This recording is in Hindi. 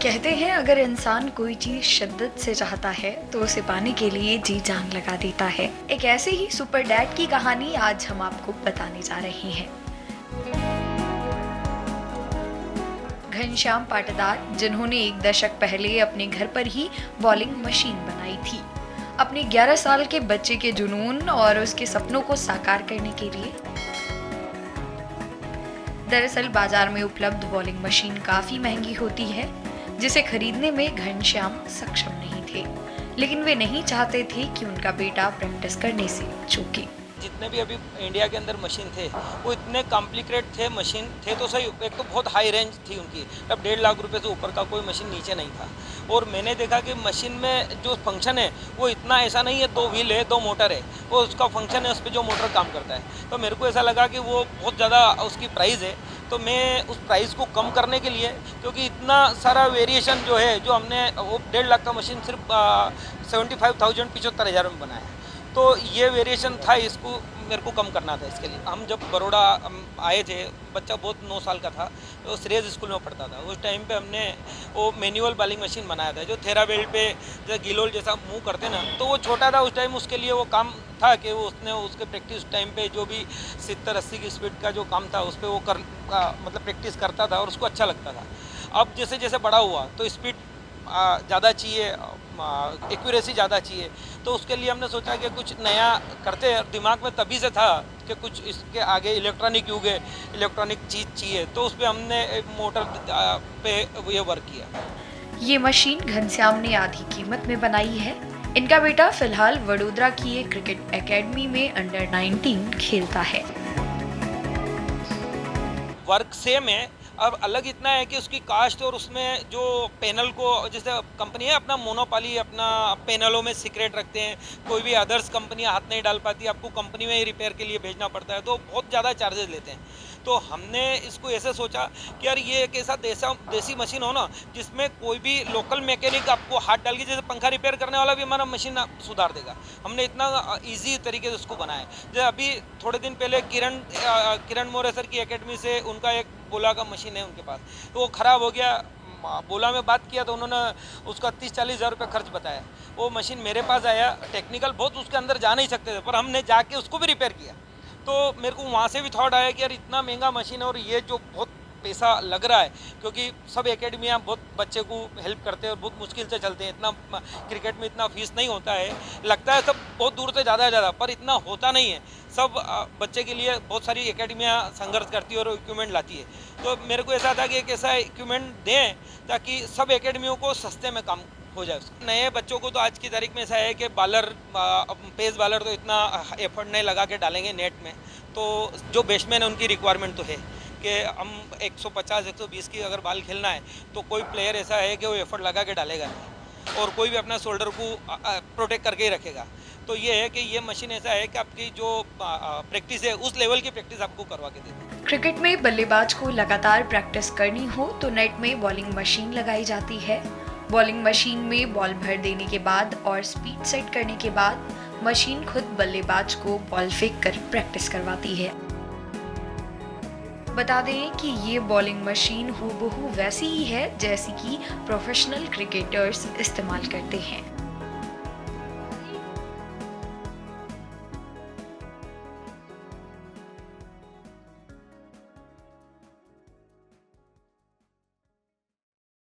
कहते हैं अगर इंसान कोई चीज शिद्दत से चाहता है तो उसे पाने के लिए जी जान लगा देता है। एक ऐसे ही सुपर डैड की कहानी आज हम आपको बताने जा रहे हैं। घनश्याम पाटीदार, जिन्होंने एक दशक पहले अपने घर पर ही बॉलिंग मशीन बनाई थी, अपने 11 साल के बच्चे के जुनून और उसके सपनों को साकार करने के लिए। दरअसल बाजार में उपलब्ध बॉलिंग मशीन काफी महंगी होती है, जिसे खरीदने में घनश्याम सक्षम नहीं थे, लेकिन वे नहीं चाहते थे कि उनका बेटा प्रैक्टिस करने से चूके। जितने भी अभी इंडिया के अंदर मशीन थे वो इतने कॉम्प्लिकेटेड थे, मशीन थे तो सही, एक तो बहुत हाई रेंज थी उनकी, अब 1.5 लाख रुपए से ऊपर का कोई मशीन नीचे नहीं था। और मैंने देखा कि मशीन में जो फंक्शन है वो इतना ऐसा नहीं है, 2 व्हील है 2 मोटर है, वो उसका फंक्शन है, उस पर जो मोटर काम करता है। तो मेरे को ऐसा लगा कि वो बहुत ज़्यादा उसकी प्राइस है, तो मैं उस प्राइस को कम करने के लिए, क्योंकि इतना सारा वेरिएशन जो है, जो हमने वो 1.5 लाख का मशीन सिर्फ 75,000 75,000 में बनाया, तो ये वेरिएशन था, इसको मेरे को कम करना था। इसके लिए हम जब बड़ौदा आए थे, बच्चा बहुत 9 साल का था, तो श्रेयस स्कूल में पढ़ता था। उस टाइम पे हमने वो मैनुअल बॉलिंग मशीन बनाया था, जो थेरावेल्ट पे जैसे गिलोल जैसा मूव करते ना, तो वो छोटा था उस टाइम, उसके लिए वो काम था कि वो उसने उसके प्रैक्टिस टाइम पे जो भी 70-80 की स्पीड का जो काम था उस पर वो मतलब प्रैक्टिस करता था और उसको अच्छा लगता था। अब जैसे जैसे बड़ा हुआ तो स्पीड ज़्यादा चाहिए, एक्यूरेसी ज़्यादा चाहिए, तो उसके लिए हमने सोचा कि कुछ नया करते हैं। दिमाग में तभी से था कि कुछ इसके आगे इलेक्ट्रॉनिक युग है, इलेक्ट्रॉनिक चीज़ चाहिए, तो उस पर हमने एक मोटर पे ये वर्क किया। ये मशीन घनश्याम ने आधी कीमत में बनाई है। इनका बेटा फिलहाल वडोदरा की एक क्रिकेट एकेडमी में अंडर 19 खेलता है। वर्क सेम है, अब अलग इतना है कि उसकी कास्ट और उसमें जो पैनल को, जैसे कंपनी है अपना मोनोपोली, अपना पैनलों में सीक्रेट रखते हैं, कोई भी अदर्स कंपनियां हाथ नहीं डाल पाती, आपको कंपनी में ही रिपेयर के लिए भेजना पड़ता है, तो बहुत ज़्यादा चार्जेस लेते हैं। तो हमने इसको ऐसे सोचा कि यार ये एक ऐसा देसी मशीन हो ना, जिसमें कोई भी लोकल मैकेनिक आपको हाथ डाल के, जैसे पंखा रिपेयर करने वाला भी हमारा मशीन सुधार देगा। हमने इतना ईजी तरीके से उसको बनाया। जैसे अभी थोड़े दिन पहले किरण मोरे सर की एकेडमी से उनका एक बोला का मशीन है उनके पास, तो वो ख़राब हो गया। बोला में बात किया तो उन्होंने उसका 30-40 हज़ार रुपये खर्च बताया। वो मशीन मेरे पास आया, टेक्निकल बहुत उसके अंदर जा नहीं सकते थे, पर हमने जाके उसको भी रिपेयर किया। तो मेरे को वहाँ से भी थॉट आया कि यार इतना महंगा मशीन है और ये जो बहुत पैसा लग रहा है, क्योंकि सब एकेडमियाँ बहुत बच्चे को हेल्प करते हैं और बहुत मुश्किल से चलते हैं, इतना क्रिकेट में इतना फीस नहीं होता है, लगता है सब बहुत दूर से ज़्यादा, पर इतना होता नहीं है। सब बच्चे के लिए बहुत सारी एकेडमियाँ संघर्ष करती है और इक्विपमेंट लाती है। तो मेरे को ऐसा था कि एक ऐसा इक्विपमेंट दें ताकि सब एकेडमियों को सस्ते में काम हो जाए। नए बच्चों को तो आज की तारीख में ऐसा है कि पेस बॉलर तो इतना एफर्ट नहीं लगा के डालेंगे नेट में, तो जो बैट्समैन है उनकी रिक्वायरमेंट तो है कि हम 150-120 की अगर बॉल खेलना है तो कोई प्लेयर ऐसा है कि वो एफर्ट लगा के डालेगा नहीं, और कोई भी अपना शोल्डर को प्रोटेक्ट करके ही रखेगा। तो ये है कि ये मशीन ऐसा है कि आपकी जो प्रैक्टिस है उस लेवल की प्रैक्टिस आपको करवा के देती है। क्रिकेट में बल्लेबाज को लगातार प्रैक्टिस करनी हो तो नेट में बॉलिंग मशीन लगाई जाती है। बॉलिंग मशीन में बॉल भर देने के बाद और स्पीड सेट करने के बाद मशीन खुद बल्लेबाज को बॉल फेंक कर प्रैक्टिस करवाती है। बता दें कि ये बॉलिंग मशीन हूबहू वैसी ही है जैसी कि प्रोफेशनल क्रिकेटर्स इस्तेमाल करते हैं।